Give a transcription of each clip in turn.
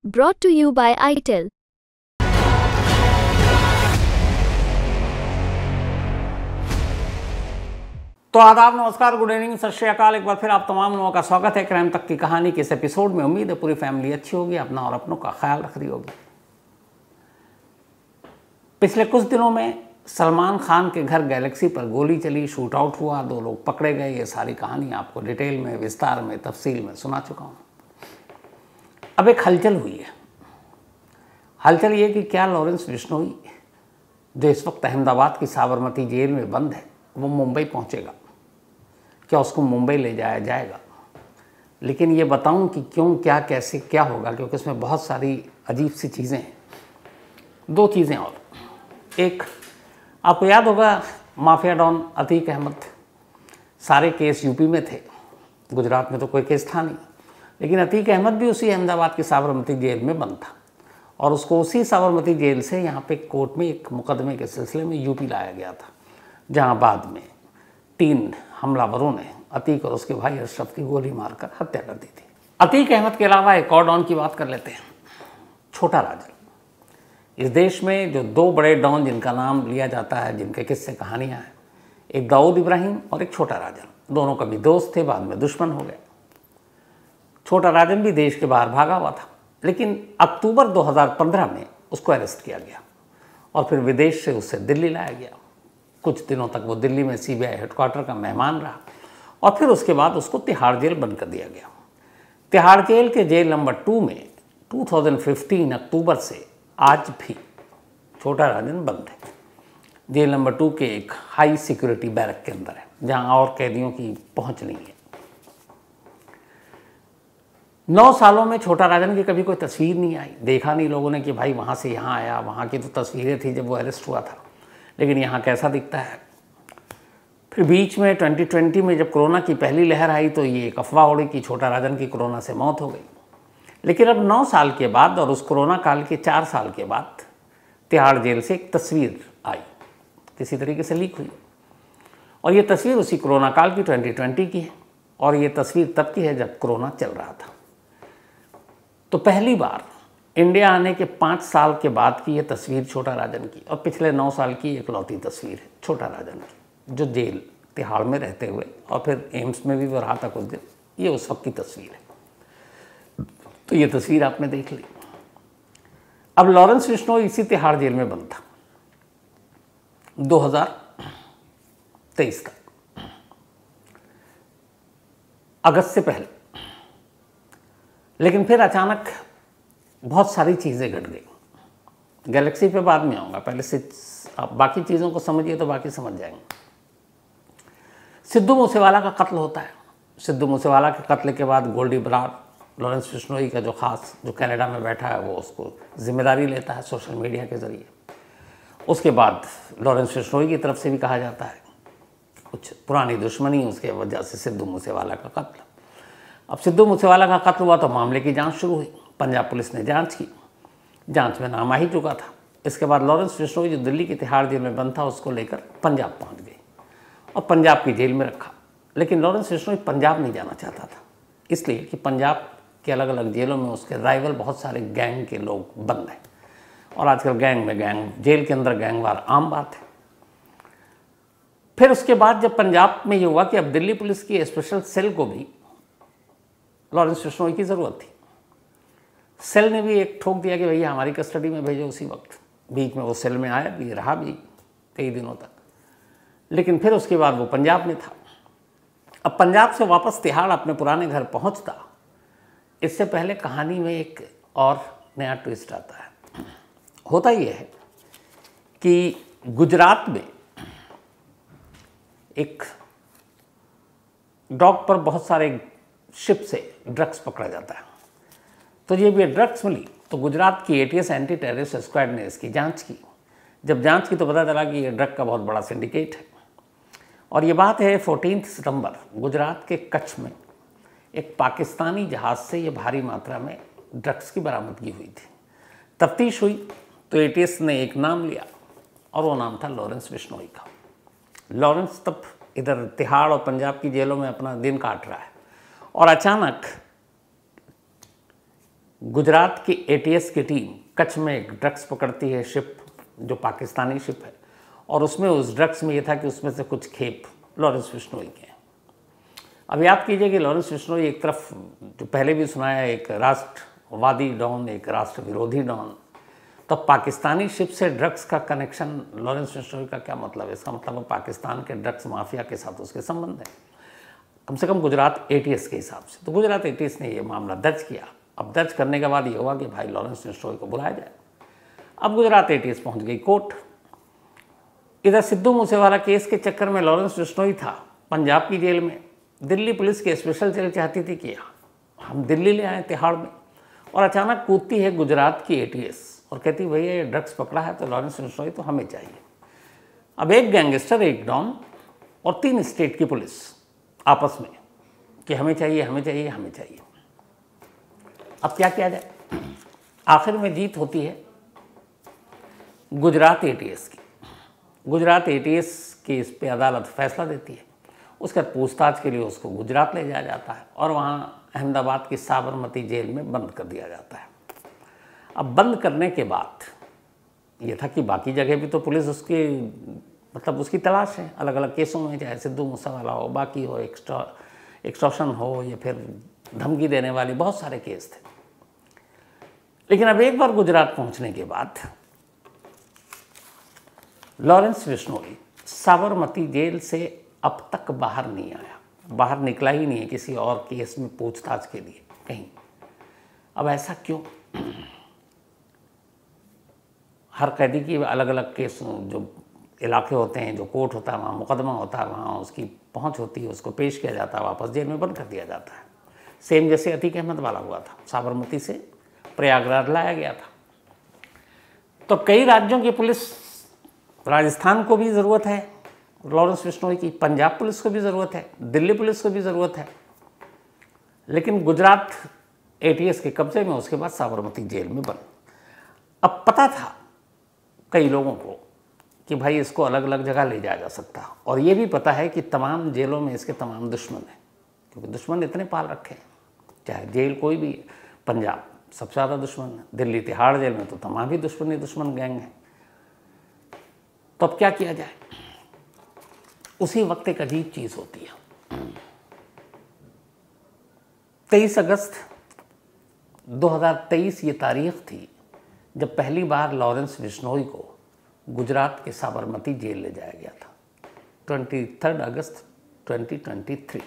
Brought to you by ITEL। तो आदाब, नमस्कार, गुड इवनिंग, सत श्री अकाल। एक बार फिर आप तमाम लोगों का स्वागत है क्राइम तक की कहानी के इस एपिसोड में। उम्मीद है पूरी फैमिली अच्छी होगी, अपना और अपनों का ख्याल रख रही होगी। पिछले कुछ दिनों में सलमान खान के घर गैलेक्सी पर गोली चली, शूट आउट हुआ, 2 लोग पकड़े गए। ये सारी कहानी आपको डिटेल में, विस्तार में, तफसील में सुना चुका हूँ। अब एक हलचल हुई है। हलचल ये कि क्या लॉरेंस बिश्नोई, जो इस वक्त अहमदाबाद की साबरमती जेल में बंद है, वो मुंबई पहुँचेगा? क्या उसको मुंबई ले जाया जाएगा? लेकिन ये बताऊं कि क्यों, क्या, कैसे, क्या होगा, क्योंकि इसमें बहुत सारी अजीब सी चीज़ें हैं। 2 चीज़ें और। एक, आपको याद होगा माफिया डॉन अतीक अहमद, सारे केस यूपी में थे, गुजरात में तो कोई केस था नहीं। लेकिन अतीक अहमद भी उसी अहमदाबाद की साबरमती जेल में बंद था और उसको उसी साबरमती जेल से यहाँ पे कोर्ट में एक मुकदमे के सिलसिले में यूपी लाया गया था, जहाँ बाद में 3 हमलावरों ने अतीक और उसके भाई अशरफ की गोली मारकर हत्या कर दी थी। अतीक अहमद के अलावा एक और डॉन की बात कर लेते हैं, छोटा राजन। इस देश में जो 2 बड़े डॉन जिनका नाम लिया जाता है, जिनके किस्से कहानियाँ हैं, एक दाऊद इब्राहिम और एक छोटा राजन। दोनों कभी दोस्त थे, बाद में दुश्मन हो गए। छोटा राजन भी देश के बाहर भागा हुआ था, लेकिन अक्टूबर 2015 में उसको अरेस्ट किया गया और फिर विदेश से उसे दिल्ली लाया गया। कुछ दिनों तक वो दिल्ली में सीबीआई हेडक्वार्टर का मेहमान रहा और फिर उसके बाद उसको तिहाड़ जेल बंद कर दिया गया। तिहाड़ जेल के जेल नंबर 2 में 2015 अक्टूबर से आज भी छोटा राजन बंद है। जेल नंबर 2 के एक हाई सिक्योरिटी बैरक के अंदर है, जहां और कैदियों की पहुंच नहीं है। 9 सालों में छोटा राजन की कभी कोई तस्वीर नहीं आई, देखा नहीं लोगों ने कि भाई वहाँ से यहाँ आया। वहाँ की तो तस्वीरें थी जब वो अरेस्ट हुआ था, लेकिन यहाँ कैसा दिखता है। फिर बीच में 2020 में जब कोरोना की पहली लहर आई तो ये एक अफवाह उड़ी कि छोटा राजन की कोरोना से मौत हो गई। लेकिन अब 9 साल के बाद और उस कोरोना काल के 4 साल के बाद तिहाड़ जेल से एक तस्वीर आई, किसी तरीके से लीक हुई, और ये तस्वीर उसी कोरोना काल की 2020 की है। और ये तस्वीर तब की है जब कोरोना चल रहा था। तो पहली बार इंडिया आने के 5 साल के बाद की ये तस्वीर छोटा राजन की, और पिछले 9 साल की इकलौती तस्वीर है छोटा राजन की, जो जेल तिहाड़ में रहते हुए और फिर एम्स में भी वो रहा था कुछ दिन। ये उस वक्त की तस्वीर है। तो ये तस्वीर आपने देख ली। अब लॉरेंस बिश्नोई इसी तिहाड़ जेल में बंद था 2023 तक, अगस्त से पहले। लेकिन फिर अचानक बहुत सारी चीज़ें घट गई। गैलेक्सी पे बाद में आऊँगा, पहले से आप बाकी चीज़ों को समझिए तो बाकी समझ जाएंगे। सिद्धू मूसेवाला का कत्ल होता है। सिद्धू मूसेवाला के कत्ल के बाद गोल्डी बराड़, लॉरेंस बिश्नोई का जो खास, जो कनाडा में बैठा है, वो उसको जिम्मेदारी लेता है सोशल मीडिया के ज़रिए। उसके बाद लॉरेंस बिश्नोई की तरफ से भी कहा जाता है कुछ पुरानी दुश्मनी, उसके वजह से सिद्धू मूसेवाला का कत्ल। अब सिद्धू मूसेवाला का कत्ल हुआ तो मामले की जांच शुरू हुई। पंजाब पुलिस ने जांच की, जांच में नाम आ ही चुका था। इसके बाद लॉरेंस बिश्नोई, जो दिल्ली की तिहाड़ जेल में बंद था, उसको लेकर पंजाब पहुंच गई और पंजाब की जेल में रखा। लेकिन लॉरेंस बिश्नोई पंजाब नहीं जाना चाहता था, इसलिए कि पंजाब के अलग अलग जेलों में उसके राइवल बहुत सारे गैंग के लोग बंद हैं, और आजकल गैंग में गैंग, जेल के अंदर गैंगवार आम बात है। फिर उसके बाद जब पंजाब में ये हुआ कि अब दिल्ली पुलिस की स्पेशल सेल को भी लॉरेंस बिश्नोई की ज़रूरत थी। सेल ने भी एक ठोक दिया कि भैया हमारी कस्टडी में भेजो उसी वक्त। बीच में वो सेल में आया भी, रहा भी कई दिनों तक, लेकिन फिर उसके बाद वो पंजाब में था। अब पंजाब से वापस तिहाड़ अपने पुराने घर पहुंचता, इससे पहले कहानी में एक और नया ट्विस्ट आता है। होता ये है कि गुजरात में एक डॉक पर बहुत सारे शिप से ड्रग्स पकड़ा जाता है। तो ये भी ड्रग्स मिली तो गुजरात की ATS एंटी टेररिस्ट स्क्वाड ने इसकी जांच की। जब जांच की तो पता चला कि ये ड्रग का बहुत बड़ा सिंडिकेट है। और ये बात है 14 सितंबर, गुजरात के कच्छ में एक पाकिस्तानी जहाज़ से ये भारी मात्रा में ड्रग्स की बरामदगी हुई थी। तफ्तीश हुई तो ATS ने एक नाम लिया और वो नाम था लॉरेंस बिश्नोई का। लॉरेंस तब इधर तिहाड़ और पंजाब की जेलों में अपना दिन काट रहा है और अचानक गुजरात की एटीएस की टीम कच्छ में एक ड्रग्स पकड़ती है, शिप जो पाकिस्तानी शिप है, और उसमें उस ड्रग्स में ये था कि उसमें से कुछ खेप लॉरेंस बिश्नोई के हैं। अब याद कीजिए कि लॉरेंस बिश्नोई एक तरफ, जो पहले भी सुनाया, एक राष्ट्रवादी डॉन, एक राष्ट्र विरोधी डॉन। तो पाकिस्तानी शिप से ड्रग्स का कनेक्शन लॉरेंस बिश्नोई का क्या मतलब है? इसका मतलब वो पाकिस्तान के ड्रग्स माफिया के साथ उसके संबंध है, कम से कम गुजरात एटीएस के हिसाब से। तो गुजरात एटीएस ने ये मामला दर्ज किया। अब दर्ज करने के बाद ये हुआ कि भाई लॉरेंस बिश्नोई को बुलाया जाए। अब गुजरात एटीएस पहुंच गई कोर्ट। इधर सिद्धू मूसेवाला केस के चक्कर में लॉरेंस बिश्नोई था पंजाब की जेल में। दिल्ली पुलिस की स्पेशल जेल चाहती थी कि हम दिल्ली ले आए तिहाड़ में, और अचानक कूदती है गुजरात की एटीएस और कहती भैया ये ड्रग्स पकड़ा है तो लॉरेंस बिश्नोई तो हमें चाहिए। अब एक गैंगस्टर, एक डॉन और 3 स्टेट की पुलिस आपस में कि हमें चाहिए, हमें चाहिए, हमें चाहिए। अब क्या किया जाए? आखिर में जीत होती है गुजरात एटीएस की। गुजरात एटीएस की इस पे अदालत फैसला देती है। उसके बाद पूछताछ के लिए उसको गुजरात ले जाया जाता है और वहाँ अहमदाबाद की साबरमती जेल में बंद कर दिया जाता है। अब बंद करने के बाद ये था कि बाकी जगह भी तो पुलिस उसकी उसकी तलाश है, अलग अलग केसों में, चाहे सिद्धू मूसेवाला हो, बाकी हो, एक्सटॉर्शन हो, या फिर धमकी देने वाली, बहुत सारे केस थे। लेकिन अब एक बार गुजरात पहुंचने के बाद लॉरेंस बिश्नोई साबरमती जेल से अब तक बाहर नहीं आया, बाहर निकला ही नहीं है किसी और केस में पूछताछ के लिए कहीं। अब ऐसा क्यों? हर कैदी की अलग अलग केस, जो इलाके होते हैं, जो कोर्ट होता है, वहाँ मुकदमा होता है, वहाँ उसकी पहुँच होती है, उसको पेश किया जाता है, वापस जेल में बंद कर दिया जाता है। सेम जैसे अतीक अहमद वाला हुआ था, साबरमती से प्रयागराज लाया गया था। तो कई राज्यों की पुलिस, राजस्थान को भी ज़रूरत है लॉरेंस बिश्नोई की, पंजाब पुलिस को भी ज़रूरत है, दिल्ली पुलिस को भी ज़रूरत है, लेकिन गुजरात एटीएस के कब्जे में, उसके बाद साबरमती जेल में बंद। अब पता था कई लोगों को कि भाई इसको अलग अलग जगह ले जाया जा सकता है, और ये भी पता है कि तमाम जेलों में इसके तमाम दुश्मन हैं, क्योंकि दुश्मन इतने पाल रखे हैं, चाहे जेल कोई भी। पंजाब सबसे ज़्यादा दुश्मन है, दिल्ली तिहाड़ जेल में तो तमाम ही दुश्मन गैंग हैं। तो अब क्या किया जाए? उसी वक्त एक अजीब चीज़ होती है। 23 अगस्त 2023 ये तारीख थी जब पहली बार लॉरेंस बिश्नोई को गुजरात के साबरमती जेल ले जाया गया था। 23 अगस्त 2023,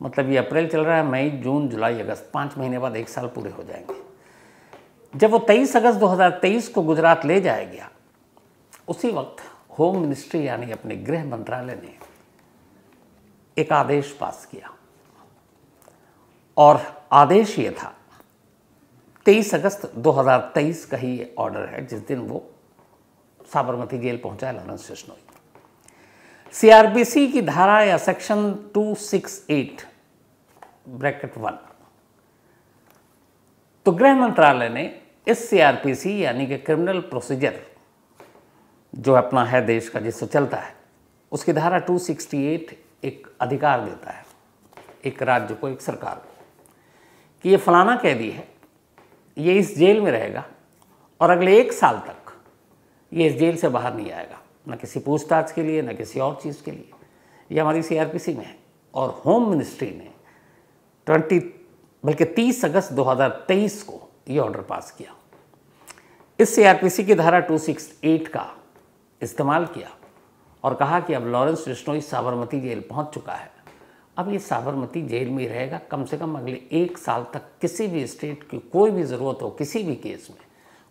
मतलब ये अप्रैल चल रहा है, मई, जून, जुलाई, अगस्त, 5 महीने बाद 1 साल पूरे हो जाएंगे। जब वो 23 अगस्त 2023 को गुजरात ले जाया गया, उसी वक्त होम मिनिस्ट्री यानी अपने गृह मंत्रालय ने एक आदेश पास किया, और आदेश ये था, 23 अगस्त 2023 का ही ये ऑर्डर है जिस दिन वो साबरमती जेल पहुंचा लॉरेंस बिश्नोई। सीआरपीसी की धारा या सेक्शन 268(1), तो गृह मंत्रालय ने इस सीआरपीसी यानी कि क्रिमिनल प्रोसीजर जो अपना है देश का, जिससे चलता है, उसकी धारा 268 एक अधिकार देता है एक राज्य को, एक सरकार को, कि ये फलाना कैदी है, ये इस जेल में रहेगा और अगले 1 साल तक ये इस जेल से बाहर नहीं आएगा, न किसी पूछताछ के लिए, न किसी और चीज़ के लिए। ये हमारी सीआरपीसी में है। और होम मिनिस्ट्री ने 30 अगस्त 2023 को ये ऑर्डर पास किया। इस सीआरपीसी की धारा 268 का इस्तेमाल किया और कहा कि अब लॉरेंस बिश्नोई साबरमती जेल पहुंच चुका है, अब ये साबरमती जेल में ही रहेगा कम से कम अगले 1 साल तक। किसी भी स्टेट की कोई भी ज़रूरत हो किसी भी केस में,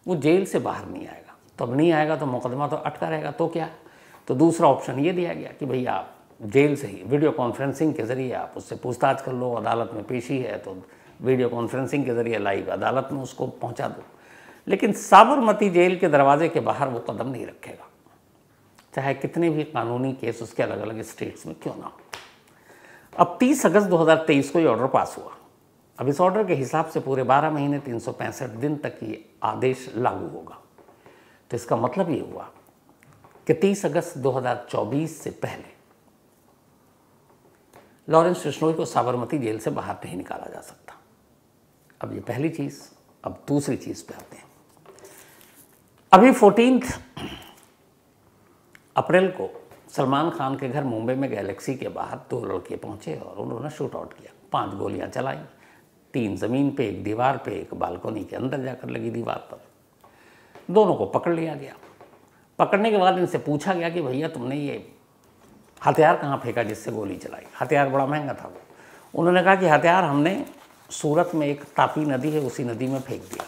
वो जेल से बाहर नहीं आएगा। तो अब नहीं आएगा तो मुकदमा तो अटका रहेगा, तो क्या? तो दूसरा ऑप्शन ये दिया गया कि भैया आप जेल से ही वीडियो कॉन्फ्रेंसिंग के ज़रिए आप उससे पूछताछ कर लो, अदालत में पेशी है तो वीडियो कॉन्फ्रेंसिंग के ज़रिए लाइव अदालत में उसको पहुंचा दो, लेकिन साबरमती जेल के दरवाजे के बाहर वो कदम नहीं रखेगा, चाहे कितने भी कानूनी केस उसके अलग अलग स्टेट्स में क्यों ना हो। अब 30 अगस्त 2023 को ये ऑर्डर पास हुआ। अब इस ऑर्डर के हिसाब से पूरे 12 महीने 365 दिन तक ये आदेश लागू होगा। तो इसका मतलब ये हुआ कि 30 अगस्त 2024 से पहले लॉरेंस बिश्नोई को साबरमती जेल से बाहर नहीं निकाला जा सकता। अब ये पहली चीज़। अब दूसरी चीज़ पे आते हैं। अभी 14 अप्रैल को सलमान खान के घर मुंबई में गैलेक्सी के बाहर 2 लड़के पहुंचे और उन्होंने शूट आउट किया। 5 गोलियां चलाई, 3 ज़मीन पे, 1 दीवार पे, 1 बालकनी के अंदर जाकर लगी दीवार पर। दोनों को पकड़ लिया गया। पकड़ने के बाद इनसे पूछा गया कि भैया तुमने ये हथियार कहाँ फेंका जिससे गोली चलाई? हथियार बड़ा महंगा था वो। उन्होंने कहा कि हथियार हमने सूरत में एक तापी नदी है, उसी नदी में फेंक दिया।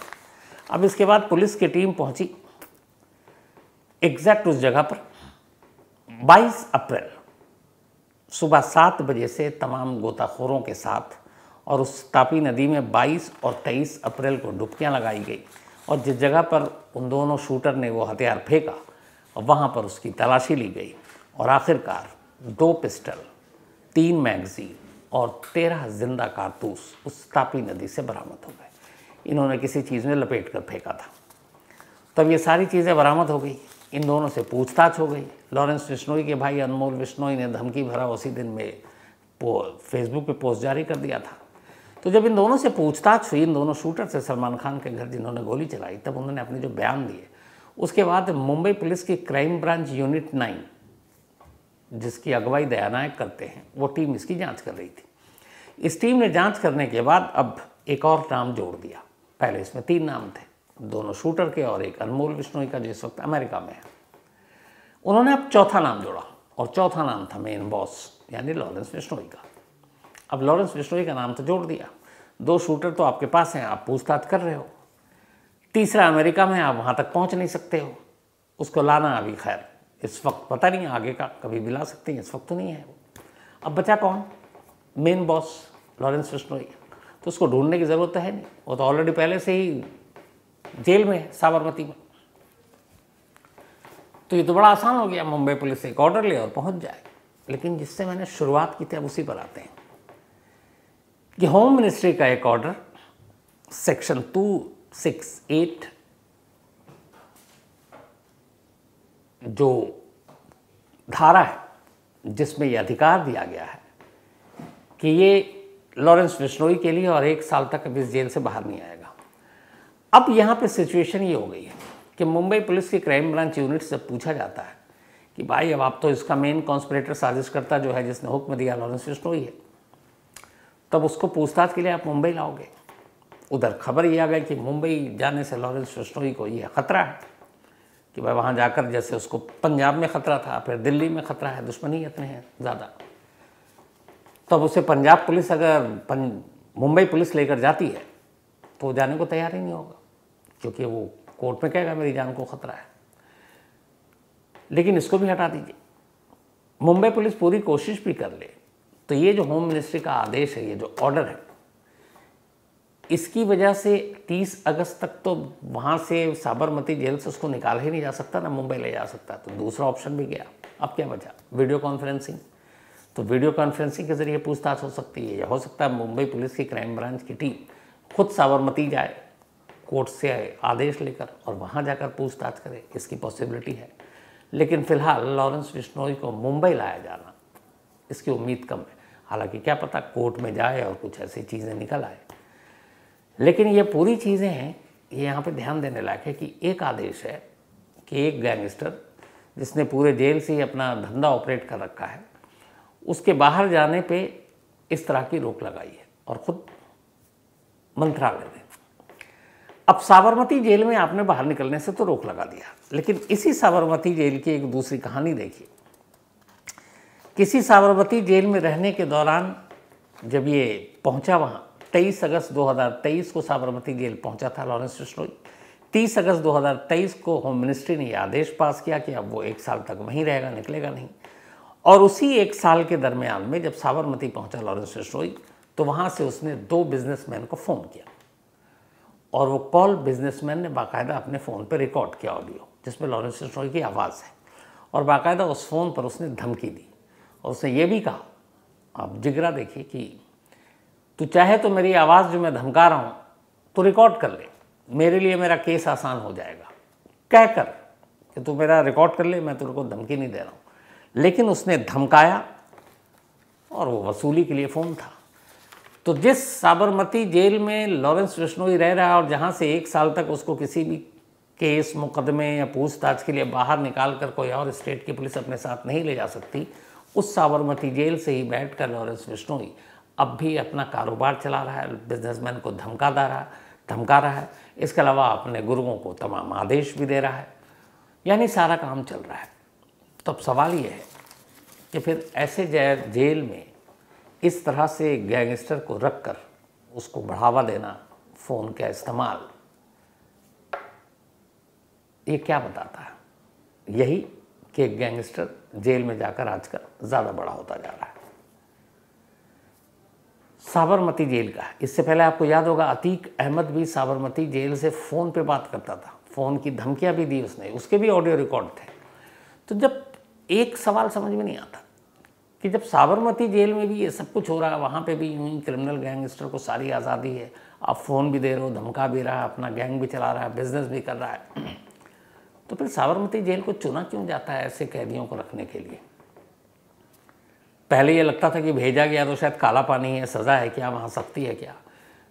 अब इसके बाद पुलिस की टीम पहुंची एग्जैक्ट उस जगह पर 22 अप्रैल सुबह 7 बजे से तमाम गोताखोरों के साथ, और उस तापी नदी में 22 और 23 अप्रैल को डुबकियां लगाई गई और जिस जगह पर उन दोनों शूटर ने वो हथियार फेंका वहाँ पर उसकी तलाशी ली गई और आखिरकार 2 पिस्टल, 3 मैगजीन और 13 जिंदा कारतूस उस तापी नदी से बरामद हो गए। इन्होंने किसी चीज़ में लपेट कर फेंका था। तब ये सारी चीज़ें बरामद हो गई। इन दोनों से पूछताछ हो गई। लॉरेंस बिश्नोई के भाई अनमोल बिश्नोई ने धमकी भरा उसी दिन में फेसबुक पे पोस्ट जारी कर दिया था। तो जब इन दोनों से पूछताछ हुई, इन दोनों शूटर से सलमान खान के घर जिन्होंने गोली चलाई, तब उन्होंने अपने जो बयान दिए, उसके बाद मुंबई पुलिस की क्राइम ब्रांच यूनिट 9 जिसकी अगुवाई दया नायक करते हैं, वो टीम इसकी जांच कर रही थी। इस टीम ने जांच करने के बाद अब एक और नाम जोड़ दिया। पहले इसमें 3 नाम थे, दोनों शूटर के और एक अनमोल बिश्नोई का जो इस वक्त अमेरिका में है। उन्होंने अब चौथा नाम जोड़ा और चौथा नाम था मेन बॉस यानी लॉरेंस बिश्नोई का। अब लॉरेंस बिश्नोई का नाम तो जोड़ दिया, 2 शूटर तो आपके पास हैं, आप पूछताछ कर रहे हो। तीसरा अमेरिका में, आप वहाँ तक पहुँच नहीं सकते हो, उसको लाना अभी खैर इस वक्त पता नहीं, आगे का कभी भी ला सकते हैं, इस वक्त तो नहीं है वो। अब बचा कौन? Main boss Lawrence Bishnoi. तो उसको ढूंढने की ज़रूरत है नहीं, वो तो ऑलरेडी पहले से ही जेल में है, साबरमती में। तो ये तो बड़ा आसान हो गया, मुंबई पुलिस एक ऑर्डर ले और पहुंच जाए। लेकिन जिससे मैंने शुरुआत की थी अब उसी पर आते हैं कि होम मिनिस्ट्री का एक ऑर्डर सेक्शन 268 जो धारा है जिसमें यह अधिकार दिया गया है कि ये लॉरेंस बिश्नोई के लिए और 1 साल तक अभी इस जेल से बाहर नहीं आएगा। अब यहाँ पे सिचुएशन ये हो गई है कि मुंबई पुलिस की क्राइम ब्रांच यूनिट से पूछा जाता है कि भाई अब आप तो इसका मेन कॉन्स्पिरेटर साजिशकर्ता जो है जिसने हुक्म दिया लॉरेंस बिश्नोई है, तब उसको पूछताछ के लिए आप मुंबई लाओगे। उधर खबर ये आ गई कि मुंबई जाने से लॉरेंस बिश्नोई को ये खतरा है कि भाई वहाँ जाकर जैसे उसको पंजाब में ख़तरा था, फिर दिल्ली में ख़तरा है, दुश्मनीयत में है ज़्यादा। तब उसे पंजाब पुलिस अगर मुंबई पुलिस लेकर जाती है तो वो जाने को तैयार ही नहीं होगा, क्योंकि वो कोर्ट में कहेगा मेरी जान को खतरा है। लेकिन इसको भी हटा दीजिए, मुंबई पुलिस पूरी कोशिश भी कर ले तो ये जो होम मिनिस्ट्री का आदेश है, ये जो ऑर्डर है, इसकी वजह से 30 अगस्त तक तो वहाँ से साबरमती जेल से उसको निकाल ही नहीं जा सकता, ना मुंबई ले जा सकता। तो दूसरा ऑप्शन भी गया। अब क्या बचा? Video conferencing. तो वीडियो कॉन्फ्रेंसिंग के जरिए पूछताछ हो सकती है, या हो सकता है मुंबई पुलिस की क्राइम ब्रांच की टीम खुद साबरमती जाए कोर्ट से आदेश लेकर और वहाँ जाकर पूछताछ करे, इसकी पॉसिबिलिटी है। लेकिन फिलहाल लॉरेंस बिश्नोई को मुंबई लाया जाना, इसकी उम्मीद कम है। हालांकि क्या पता कोर्ट में जाए और कुछ ऐसी चीज़ें निकल आए। लेकिन ये पूरी चीज़ें हैं, ये यहाँ पे ध्यान देने लायक है कि एक आदेश है कि एक गैंगस्टर जिसने पूरे जेल से ही अपना धंधा ऑपरेट कर रखा है, उसके बाहर जाने पे इस तरह की रोक लगाई है और ख़ुद मंत्रालय ने। अब साबरमती जेल में आपने बाहर निकलने से तो रोक लगा दिया, लेकिन इसी साबरमती जेल की एक दूसरी कहानी देखिए। किसी साबरमती जेल में रहने के दौरान जब ये पहुंचा वहाँ 23 अगस्त 2023 को साबरमती जेल पहुंचा था लॉरेंस बिश्नोई। 30 अगस्त 2023 को होम मिनिस्ट्री ने यह आदेश पास किया कि अब वो 1 साल तक वहीं रहेगा, निकलेगा नहीं। और उसी 1 साल के दरमियान में जब साबरमती पहुंचा लॉरेंस बिश्नोई, तो वहाँ से उसने 2 बिजनेसमैन को फ़ोन किया और वो कॉल बिजनेसमैन ने बाकायदा अपने फ़ोन पर रिकॉर्ड किया ऑडियो, जिसमें लॉरेंस बिश्नोई की आवाज़ है। और बाकायदा उस फ़ोन पर उसने धमकी दी और उसने ये भी कहा, आप जिगरा देखिए, कि तू चाहे तो मेरी आवाज़ जो मैं धमका रहा हूँ तो रिकॉर्ड कर ले, मेरे लिए मेरा केस आसान हो जाएगा। कह कर कि तू मेरा रिकॉर्ड कर ले, मैं तेरे को धमकी नहीं दे रहा हूँ। लेकिन उसने धमकाया और वो वसूली के लिए फ़ोन था। तो जिस साबरमती जेल में लॉरेंस बिश्नोई रह रहा है और जहाँ से 1 साल तक उसको किसी भी केस मुकदमे या पूछताछ के लिए बाहर निकाल कर कोई और स्टेट की पुलिस अपने साथ नहीं ले जा सकती, उस साबरमती जेल से ही बैठकर लॉरेंस बिश्नोई अब भी अपना कारोबार चला रहा है, बिजनेसमैन को धमका रहा है। इसके अलावा अपने गुरुओं को तमाम आदेश भी दे रहा है, यानी सारा काम चल रहा है। तो अब सवाल ये है कि फिर ऐसे जेल में इस तरह से गैंगस्टर को रख कर उसको बढ़ावा देना, फ़ोन का इस्तेमाल, ये क्या बताता है? यही कि एक गैंगस्टर जेल में जाकर आजकल ज़्यादा बड़ा होता जा रहा है। साबरमती जेल का, इससे पहले आपको याद होगा अतीक अहमद भी साबरमती जेल से फ़ोन पे बात करता था, फ़ोन की धमकियां भी दी उसने, उसके भी ऑडियो रिकॉर्ड थे। तो जब एक सवाल समझ में नहीं आता कि जब साबरमती जेल में भी ये सब कुछ हो रहा है, वहाँ पे भी यूं ही क्रिमिनल गैंगस्टर को सारी आज़ादी है, आप फ़ोन भी दे रहे हो, धमका भी रहा है, अपना गैंग भी चला रहा है, बिजनेस भी कर रहा है, तो फिर साबरमती जेल को चुना क्यों जाता है ऐसे कैदियों को रखने के लिए? पहले ये लगता था कि भेजा गया तो शायद काला पानी है, सज़ा है क्या, वहाँ सख्ती है क्या,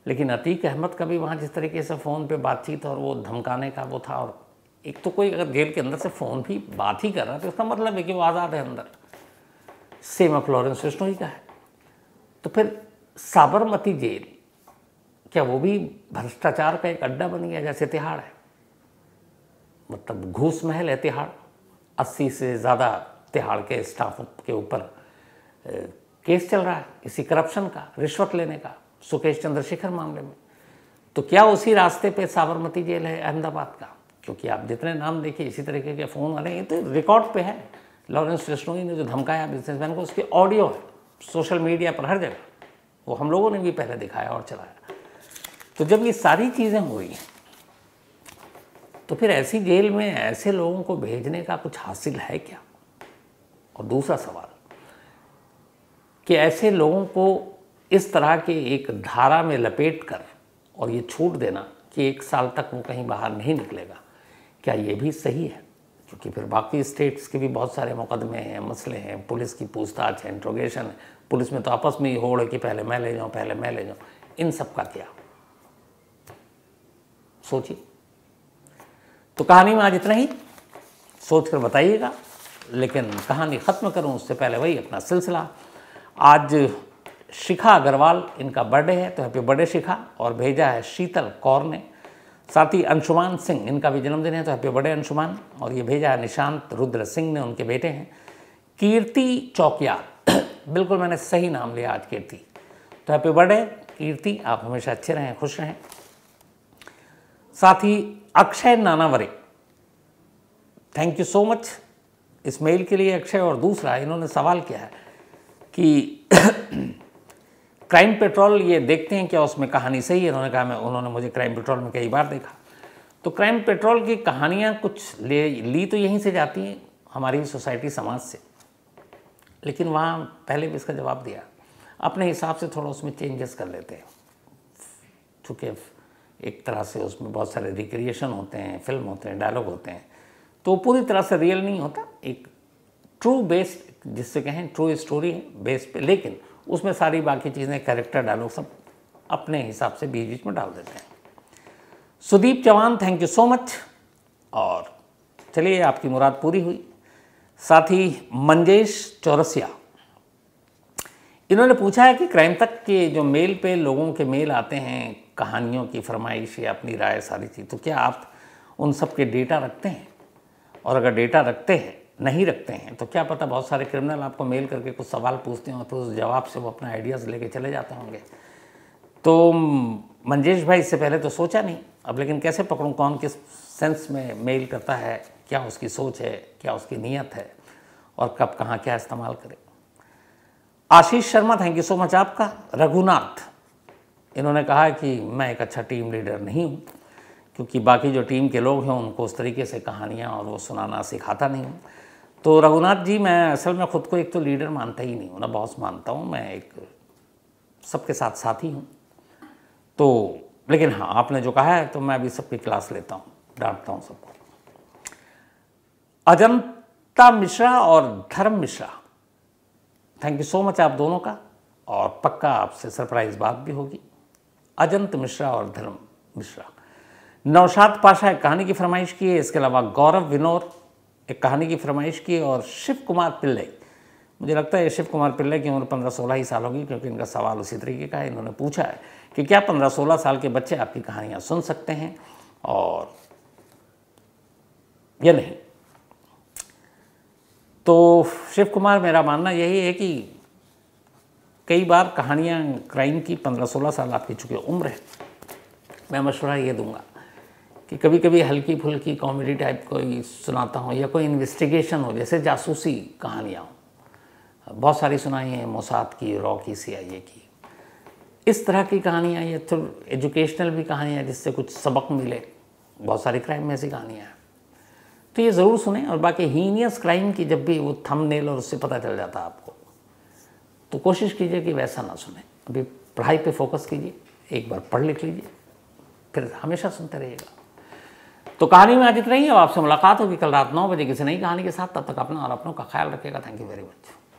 लेकिन अतीक अहमद का भी वहाँ जिस तरीके से फ़ोन पे बातचीत और वो धमकाने का वो था, और एक तो कोई अगर जेल के अंदर से फ़ोन भी बात ही कर रहा है तो इसका मतलब है कि वो आज़ाद है अंदर। सेम ऑफ लॉरेंस बिश्नोई का है। तो फिर साबरमती जेल क्या वो भी भ्रष्टाचार का एक अड्डा बन गया जैसे तिहाड़ है? मतलब घूस महल है तिहाड़, 80 से ज़्यादा तिहाड़ के स्टाफ के ऊपर केस चल रहा है इसी करप्शन का, रिश्वत लेने का, सुकेश चंद्रशेखर मामले में। तो क्या उसी रास्ते पे साबरमती जेल है अहमदाबाद का? क्योंकि आप जितने नाम देखिए इसी तरीके के फ़ोन आ रहे हैं, ये तो रिकॉर्ड पे है। लॉरेंस बिश्नोई ने जो धमकाया बिजनेसमैन को, उसकी ऑडियो है सोशल मीडिया पर हर जगह, वो हम लोगों ने भी पहले दिखाया और चलाया। तो जब ये सारी चीज़ें हुई तो फिर ऐसी जेल में ऐसे लोगों को भेजने का कुछ हासिल है क्या? और दूसरा सवाल कि ऐसे लोगों को इस तरह के एक धारा में लपेट कर और ये छूट देना कि 1 साल तक वो कहीं बाहर नहीं निकलेगा, क्या ये भी सही है? क्योंकि फिर बाकी स्टेट्स के भी बहुत सारे मुकदमे हैं, मसले हैं, पुलिस की पूछताछ है, इंट्रोगेशन है, पुलिस में तो आपस में ही होड़ है कि पहले मैं ले जाऊँ, पहले मैं ले जाऊँ। इन सब का क्या? सोचिए। तो कहानी में आज इतना ही, सोच कर बताइएगा। लेकिन कहानी ख़त्म करूं उससे पहले वही अपना सिलसिला। आज शिखा अग्रवाल, इनका बर्थडे है, तो हैप्पी बर्थडे शिखा। और भेजा है शीतल कौर ने। साथ ही अंशुमान सिंह, इनका भी जन्मदिन है, तो हैप्पी बर्थडे अंशुमान। और ये भेजा है निशांत रुद्र सिंह ने, उनके बेटे हैं। कीर्ति चौकिया, बिल्कुल मैंने सही नाम लिया आज, कीर्ति। तो हैप्पी बर्थडे कीर्ति, आप हमेशा अच्छे रहें, खुश रहें। साथ ही Akshay Nanaware, thank you so much इस मेल के लिए अक्षय। और दूसरा, इन्होंने सवाल किया है कि क्राइम पेट्रोल ये देखते हैं क्या उसमें कहानी सही है? उन्होंने कहा उन्होंने मुझे क्राइम पेट्रोल में कई बार देखा। तो क्राइम पेट्रोल की कहानियाँ कुछ ली तो यहीं से जाती हैं, हमारी सोसाइटी समाज से, लेकिन वहाँ पहले भी इसका जवाब दिया, अपने हिसाब से थोड़ा उसमें चेंजेस कर लेते हैं। चूँकि एक तरह से उसमें बहुत सारे रिक्रिएशन होते हैं, फिल्म होते हैं, डायलॉग होते हैं, तो पूरी तरह से रियल नहीं होता, एक ट्रू बेस्ड जिससे कहें ट्रू स्टोरी है बेस पे, लेकिन उसमें सारी बाकी चीज़ें, कैरेक्टर, डायलॉग सब अपने हिसाब से बीच बीच में डाल देते हैं। Sudeep Chauhan, thank you so much. और चलिए, आपकी मुराद पूरी हुई। साथ ही मंजेश चौरसिया, इन्होंने पूछा है कि क्राइम तक के जो मेल पे लोगों के मेल आते हैं, कहानियों की फरमाइश या अपनी राय, सारी चीज़, तो क्या आप उन सब के डेटा रखते हैं? और अगर डेटा रखते हैं, नहीं रखते हैं, तो क्या पता बहुत सारे क्रिमिनल आपको मेल करके कुछ सवाल पूछते हैं और फिर उस जवाब से वो अपना आइडियाज़ लेके चले जाते होंगे। तो मंजेश भाई, इससे पहले तो सोचा नहीं, अब लेकिन कैसे पकड़ूं कौन किस सेंस में मेल करता है, क्या उसकी सोच है, क्या उसकी नीयत है, और कब कहाँ क्या इस्तेमाल करें। Ashish Sharma, thank you so much आपका। रघुनाथ, इन्होंने कहा कि मैं एक अच्छा टीम लीडर नहीं हूँ, क्योंकि बाकी जो टीम के लोग हैं उनको उस तरीके से कहानियाँ और वो सुनाना सिखाता नहीं हूँ। तो रघुनाथ जी, मैं असल में ख़ुद को एक तो लीडर मानता ही नहीं हूँ ना, बॉस मानता हूँ, मैं एक सबके साथ साथी हूँ। तो लेकिन हाँ, आपने जो कहा है तो मैं अभी सबकी क्लास लेता हूँ, डांटता हूँ सबको। अजंता मिश्रा और धर्म Mishra, thank you so much आप दोनों का। और पक्का आपसे सरप्राइज बात भी होगी। अजंत मिश्रा और धर्म मिश्रा। नौशाद पाशा एक कहानी की फरमाइश की है। इसके अलावा गौरव विनोर एक कहानी की फरमाइश की है। और शिव कुमार पिल्लई, मुझे लगता है शिव कुमार पिल्लई की उम्र 15-16 ही साल होगी, क्योंकि इनका सवाल उसी तरीके का है। इन्होंने पूछा है कि क्या 15-16 साल के बच्चे आपकी कहानियाँ सुन सकते हैं और या नहीं। तो शिव कुमार, मेरा मानना यही है कि कई बार कहानियाँ क्राइम की 15-16 साल आपकी चूँकि उम्र है, मैं मशवरा ये दूंगा कि कभी कभी हल्की फुल्की कॉमेडी टाइप कोई सुनाता हूँ या कोई इन्वेस्टिगेशन हो, जैसे जासूसी कहानियाँ हो, बहुत सारी सुनाई हैं, मोसाद की, रॉ की, CIA की, इस तरह की कहानियाँ या थोड़ी एजुकेशनल भी कहानियाँ जिससे कुछ सबक मिले, बहुत सारी क्राइम में ऐसी कहानियाँ हैं, तो ये ज़रूर सुने। और बाकी हीनियस क्राइम की जब भी वो थंबनेल और उससे पता चल जाता है आपको, तो कोशिश कीजिए कि वैसा ना सुने। अभी पढ़ाई पे फोकस कीजिए, एक बार पढ़ लिख लीजिए, फिर हमेशा सुनते रहिएगा। तो कहानी में आज इतना ही है। अब आपसे मुलाकात होगी कल रात 9 बजे किसी नई कहानी के साथ। तब तक अपना और अपनों का ख्याल रखिएगा। Thank you very much.